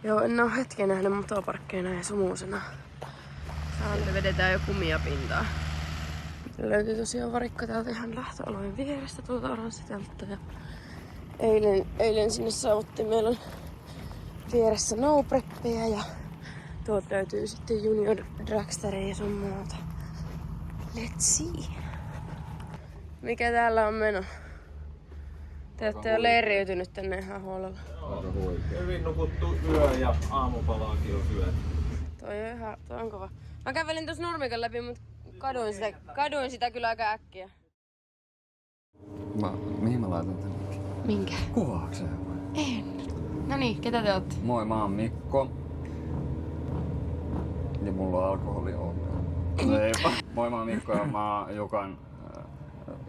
Joo, en oo hetken nähnyt motoparkkeina ja sumuusena. Täällä vedetään jo kumia pintaa. Löytyy tosiaan varikko täältä ihan lähtöalueen vierestä tuolta oranssiteltta. Ja eilen sinne saavuttiin. Meillä on vieressä no preppiä ja tuolta löytyy sitten Junior Dragsteria ja sun muuta. Let's see. Mikä täällä on meno? Te ootte jo leiriytynyt tänne ihan huolella. Hyvin nukuttu yö ja aamupalaakin on syöty. Toi on kova. Mä kävelin tuossa nurmikan läpi, mutta kaduin sitä kyllä aika äkkiä. Mihin mä laitan tän? Minkä? Kuvaukseen vai? En. Noniin, ketä te ootte? Moi, mä oon Mikko. Ja mulla on alkoholiongelma. Moi, mä oon Mikko ja mä oon Jukan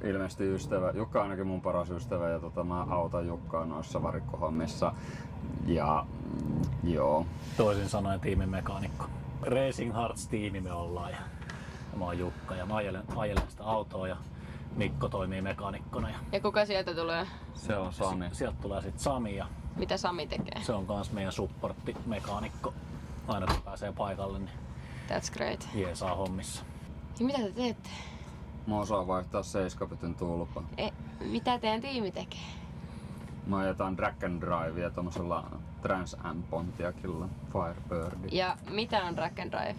ilmeisesti ystävä. Jukka on ainakin mun paras ystävä ja mä autan Jukkaa noissa varikkohommissa. Ja joo. Toisin sanoen tiimimekaanikko. Racing Hearts-tiimi me ollaan ja mä oon Jukka ja mä ajelen sitä autoa ja Mikko toimii mekaanikkona. Ja kuka sieltä tulee? Se on Sami. Sieltä tulee sitten Sami ja Mitä Sami tekee? se on kans meidän supporttimekaanikko. Aina kun pääsee paikalle, niin That's great. jeesaa hommissa. Ja mitä te teette? Mä osaan vaihtaa 7 tulpa. Mitä teidän tiimi tekee? Mä ajetaan drag and drivea tommosella Trans Am Pontiacilla Firebird. Ja mitä on Drag and Drive?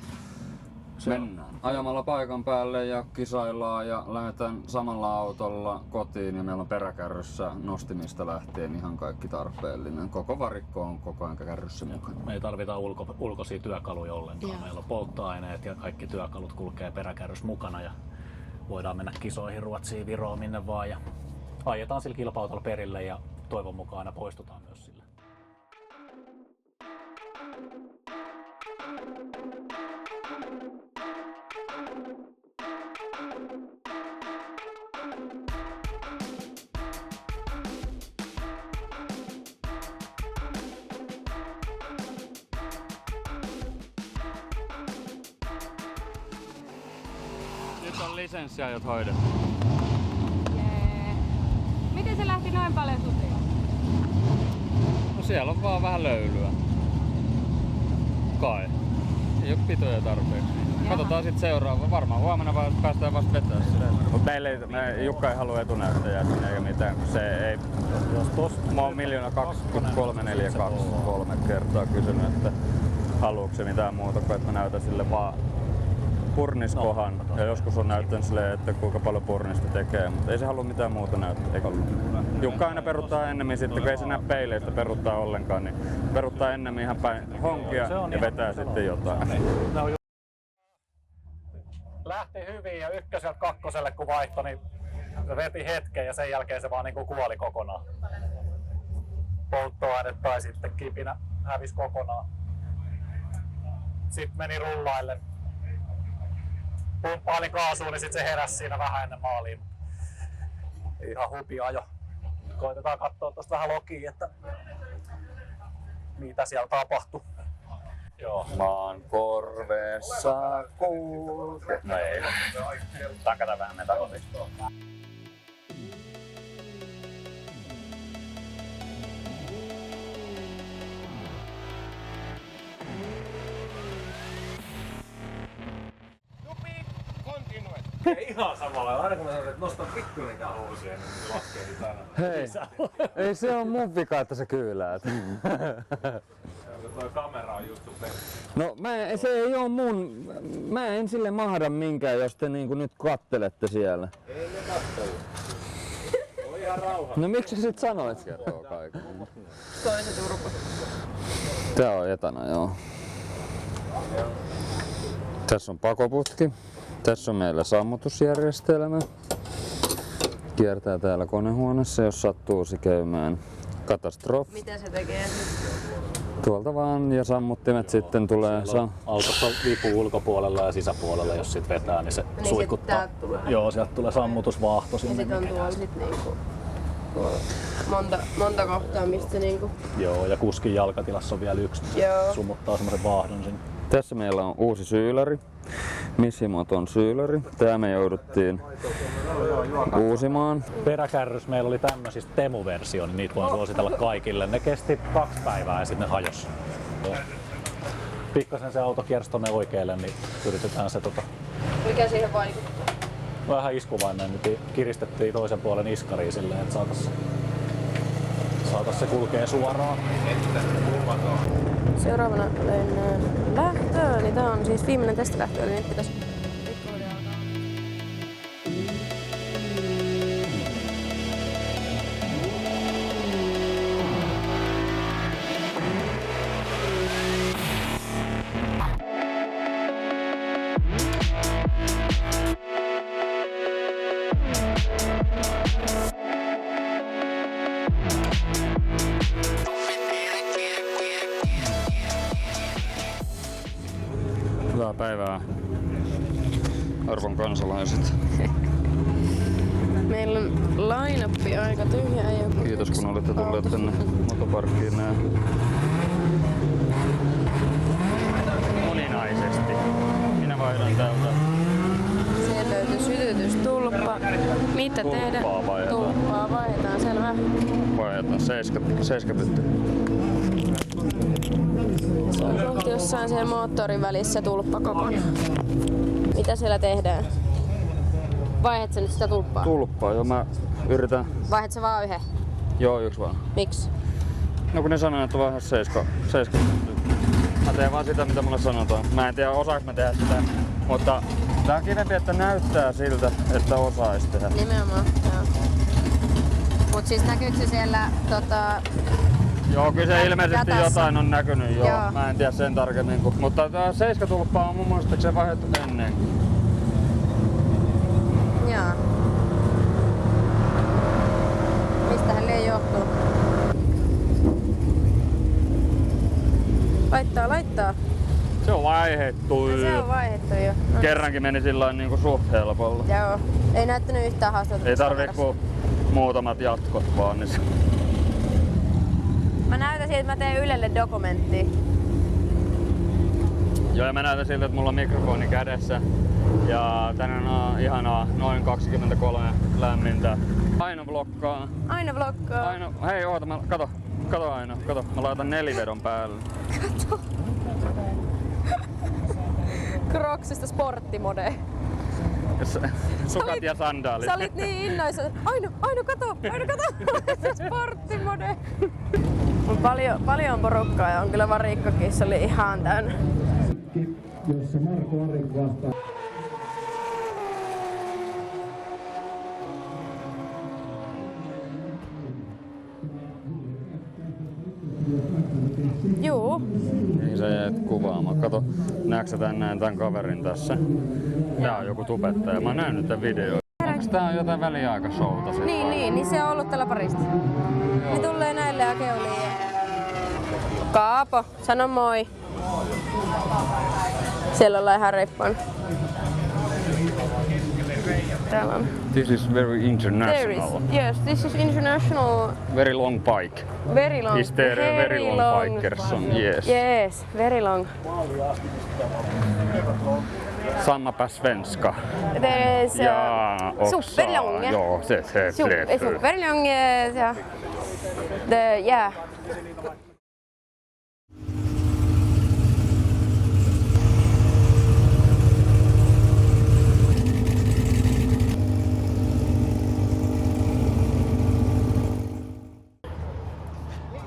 Mennään ajamalla paikan päälle ja kisaillaan ja lähdetään samalla autolla kotiin ja meillä on peräkärryssä nostimista lähtien ihan kaikki tarpeellinen. Koko varikko on koko ajan kärryssä mukana. Me ei tarvita ulkoisia työkaluja ollenkaan. Joo. Meillä on polttoaineet ja kaikki työkalut kulkee peräkärryssä mukana ja voidaan mennä kisoihin Ruotsiin, Viroon, minne vaan ja ajetaan sillä kilpa-autolla perille ja toivon mukaan aina poistutaan myös sillä. Nyt on lisenssiajat hoidettu. Miten se lähti noin paljon sutia? No siellä on vaan vähän löylyä. Kai. Ei oo pitoja tarpeeksi. Katsotaan sit seuraava. Varmaan huomenna päästään vasta vetää sitä. Mut Jukka ei halua etunäyttäjää sinne eikä mitään, kun se ei... Mä oon 1,2342 kertaa kysynyt, että haluuks se mitään muuta kuin että mä näytän sille vaan purniskohan. Ja joskus on näyttänyt silleen, että kuinka paljon purnista tekee, mutta ei se halua mitään muuta näyttää. Jukka aina peruttaa ennemmin sitten, kun ei se näe peileistä peruttaa ollenkaan, niin peruttaa ennemmin ihan päin honkia ja vetää sitten jotain. Lähti hyvin ja ykköseltä kakkoselle kun vaihtoi, niin se veti hetken ja sen jälkeen se vaan niin kuin kuoli kokonaan. Polttoaine tai sitten kipinä hävisi kokonaan. Sitten meni rullaille. Pumppaili kaasuun, niin sitten se heräsi siinä vähän ennen maaliin. Ihan hupi ajo. Koitetaan katsoa tuosta vähän logiin, että mitä siellä tapahtuu. Joo. Maan korvessa kulkee. No ei. Takata vähän meitä kotiin. Ihan samalla. Aina kun mä sanon, että nostan pikkuinenkään housuja, niin se laskee niitä aina. Hei, ei se on mun vika, että sä kyyläät. Toi kamera on just sun No se ei oo mun, mä en sille mahda minkään, jos te niinku nyt kattelette siellä. Ei ne kattelu. Oli ihan rauha. No miksi sä sit sanoit kertoo kaiken? Toiset urpo. Tää on etana, joo. Tässä on pakoputki. Tässä on meillä sammutusjärjestelmä. Kiertää täällä konehuoneessa, jos sattuusi käymään katastrofi. Mitä se tekee? Tuolta vaan ja sammuttimet sitten tulee. Autossa vipu ulkopuolella ja sisäpuolella, jos sit vetää, niin se Niin suikuttaa. sit täältä tulee. Joo, sieltä tulee sammutusvaahto Ja sinne. sit on tuolla sit niinku monta kohtaa, mistä niinku... Joo, ja kuskin jalkatilassa on vielä yksi, niin Joo. se sumuttaa semmoisen vaahdon sinne. Tässä meillä on uusi syylari. Missimoton syylari. Tää me jouduttiin uusimaan. Peräkärrys meillä oli tämmöisistä Temu-versio, niin niitä voin suositella kaikille. Ne kesti 2 päivää ja sitten ne hajosi. Pikkasen se auto kiersi tonne oikealle, niin yritetään se Mikä siihen vaikuttaa? vähän iskuvainen, niin kiristettiin toisen puolen iskariin silleen, että saatais se kulkee suoraan. Seuraavana lennään lähtöön, niin tää on siis viimeinen testilähtö, eli nyt pitäisi pikkuhiljaa alkaa. Hyvää päivää, arvon kansalaiset. Meillä on line-up aika tyhjä. Kiitos kun olette tulleet tänne motoparkkiin näin moninaisesti. Minä vaihdan täältä. Sieltä löytyy sytytystulppa. Mitä tehdään? Tulppaa vaihdetaan, selvä. Vaihdetaan 7 pytty. Se on kohti jossain siellä moottorin välissä tulppa kokonaan. Mitä siellä tehdään? Vaihdat sä nyt sitä tulppaa? Tulppaa, joo mä yritän. Vaihdat sä vaan yhden? Joo, yksi vaan. Miksi? No kun ne sanoo, että vaihda 7 pytty. Mä teen vaan sitä mitä mulle sanotaan. Mä en tiedä osaaks mä tehdä sitä, mutta tää on kivempi, että näyttää siltä, että osais tehdä. Nimenomaan, joo. Mut siis näkyykö se siellä Joo, kyllä se ilmeisesti datassa? jotain on näkynyt, joo. Joo. Mä en tiedä sen tarkemmin. Mutta tää 7 tulppaa on mun muistaakseni vaihdettu ennen. Joo. Mistähän liian johtuu? Laittaa. Se on vaihdettu. No, se on vaihdettu jo. No. Kerrankin meni sillain niinku suht helpolla. Joo. Ei näyttänyt yhtään haastetta. Ei tarvii kuin muutamat jatkot vaan. Niin. Mä näytän siitä, että mä teen Ylelle dokumenttia. Joo, ja mä näytän siltä, että mulla on mikrofoni kädessä. Ja tänään on ihanaa noin 23 lämmintä. Aino vloggaa. Aina vloggaa. Aino, hei oota, kato Aino, kato. Mä laitan 4 vedon päälle. Kato. Crocsista sporttimode. Sukat ja sandaalit. Sä olit niin innoissa. Aino kato! Sporttimode. On paljon porukkaa ja on kyllä varikkokin, se oli ihan täynnä. Jossa Marko Arik vastaa. Juu. Niin sä jäät kuvaamaan. Kato, näetkö sä tän kaverin tässä? Tää on joku tubettaja. Mä oon nähnyt tän videon. Onks tää jotain väliaikashouta sit? Niin se on ollut tällä parista. Ne tulee näille ja keuliin. Kaapo, sano moi. Siellä ollaan ihan reippaana. Täällä on. This is very international. Yes, this is international. Very long bike. Very long. Is there a very long bikerson? Yes. Yes, very long. Samma på svenska. There is Ja, också. superlång. Ja, det Superlång, ja. Yeah.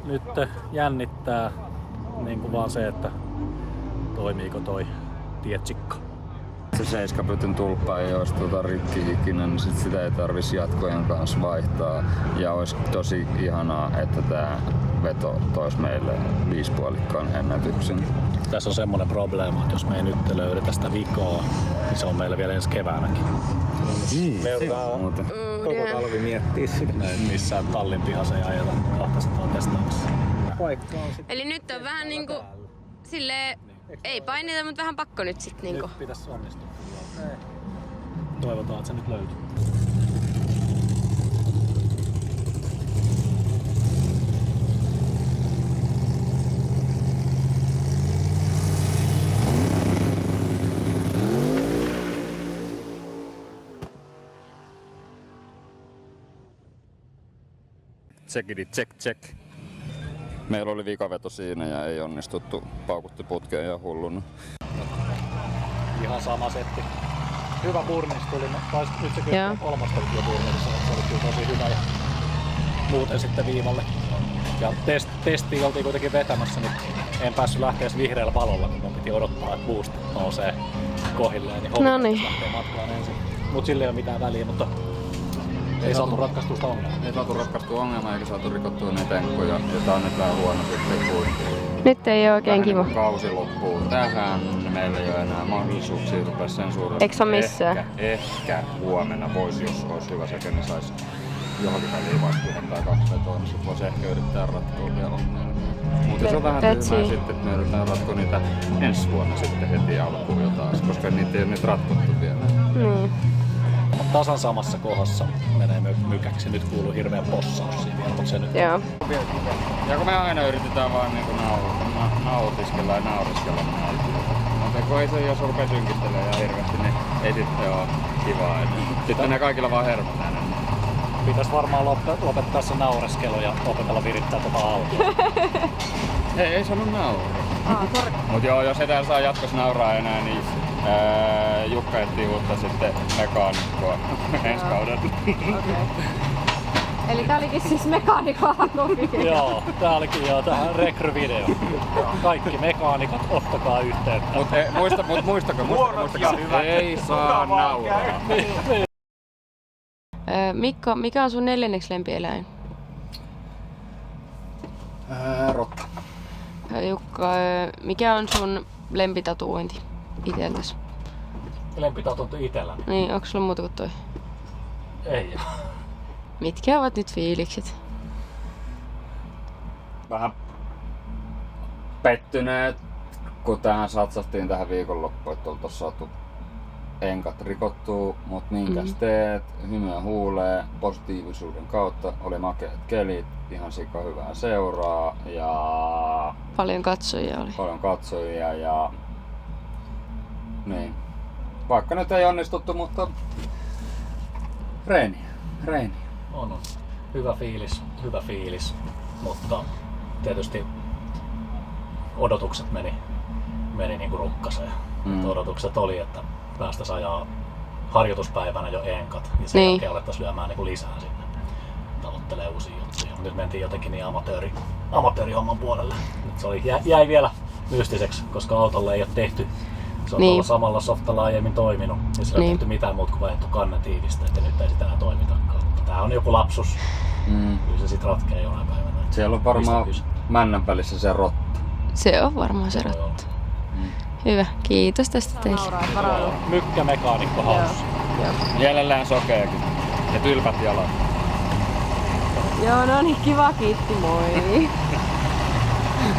Nyt jännittää niin kuin vaan se, että toimiiko toi tietsikko. Se 7 pytyn tulppa ei olisi rikki ikinä, niin sit sitä ei tarvitsisi jatkojen kanssa vaihtaa. Ja olisi tosi ihanaa, että tää veto toisi meille 5-puolikkaan ennätyksen. Tässä on semmonen probleema, että jos me ei nyt löydetä sitä vikaa, niin se on meillä vielä ensi keväänäkin. Me joudutaan koko talvi miettiä sitä. Missään tallin pihassa ei ajeta 200 testaamassa. Eli nyt on vähän niinku silleen, ei paineta, mutta vähän pakko nyt sit niinku. Nyt pitäisi onnistua. Toivotaan, että se nyt löytyy. Check. Meillä oli vikaveto siinä ja ei onnistuttu. Paukutti putkeen ja hulluna. Ihan sama setti. Hyvä burnis tuli. Taisi nyt se kyllä kolmasta kyllä burnissa. Se oli kyllä tosi hyvä ja muuten sitten viivalle. Ja testiin oltiin kuitenkin vetämässä, niin en päässyt lähteä edes vihreällä valolla, kun mun piti odottaa, että boost nousee kohilleen. Niin lähtee matkaan ensin. Mut sille ei ole mitään väliä, mutta ei saatu ratkaistua sitä ongelmaa. Ei saatu ratkaistua ongelmaa eikä saatu rikottua niitä enkkoja. Ja tää on nyt vähän huono sitten, kun nyt ei oo oikein kiva. Kausi loppuu tähän. Meillä ei ole enää mahdollisuuksia rupea sen suuren. Eikö se missään? Ehkä huomenna voisi, jos olisi hyvä sekä, niin saisi johonkin väliin vaihtua tai kaksi vetoa, niin sit voisi ehkä yrittää ratkoa vielä ongelmia. Mutta se on vähän tyhmää sitten, että me yritetään ratkoa niitä ensi vuonna sitten heti alkuun jo taas, koska niitä ei ole nyt ratkottu vielä. Tasan samassa kohdassa menee mykäksi. Nyt kuuluu hirveä possaus siinä vielä, mutta se nyt... Joo. Ja kun me aina yritetään vaan niinku nautiskella ja nauriskella näitä. Mutta kun ei se, jos rupee synkistelemään ja hirveästi, niin ei sitten oo kivaa. Sitten ne kaikilla vaan hermot enemmän. Pitäis varmaan lopettaa se naureskelu ja opetella virittää tota autoa. Ei sano nauraa. Mut joo, jos etään saa jatkossa nauraa enää, niin Jukka etsii uutta sitten mekaanikkoa ensi kaudella. Eli tää olikin siis mekaanikon hakuvideo. Joo, tää olikin tähän rekryvideo. Kaikki mekaanikot, ottakaa yhteyttä. Muistakaa, ei saa nauraa. Mikko, mikä on sun 4. lempieläin? Rotta. Jukka, mikä on sun lempitatuointi iteltäs? Lempitatuointi itellä? Niin, onko sulla muuta kuin toi? Ei. Mitkä ovat nyt fiilikset? Vähän pettyneet, kun tähän satsattiin tähän viikonloppuun, että oltais saatu enkat rikottuu, mut minkäs teet, hymyä huulee, positiivisuuden kautta, oli makeat kelit, ihan sika hyvää seuraa ja... Paljon katsojia oli. Paljon katsojia ja... Niin. Vaikka nyt ei onnistuttu, mutta... Reini. On. Hyvä fiilis, mutta tietysti odotukset meni niinku rukkaseen. Odotukset oli, että päästäisiin ajaa harjoituspäivänä jo enkat ja sen jälkeen alettaisiin lyömään niinku lisää sinne. Tavoittelee uusia juttuja. Nyt mentiin jotenkin niin amatöörihomman puolelle. Nyt se jäi vielä mystiseksi, koska autolle ei ole tehty. Se on tuolla samalla softalla aiemmin toiminut. Ja sillä ei tehty mitään muuta kuin vaihdettu kannetiivistä, että nyt ei sitä enää toimitakaan. Mutta tää on joku lapsus. Kyllä se sit ratkee jonain päivänä. Siellä on varmaan männän välissä se rotta. Se on varmaan se rotta. Hyvä, kiitos tästä teille. Mykkämekaanikko haussa. Mielellään sokeakin. Ja tylpät jalat. Joo, no niin, kiva, kiitti, moi.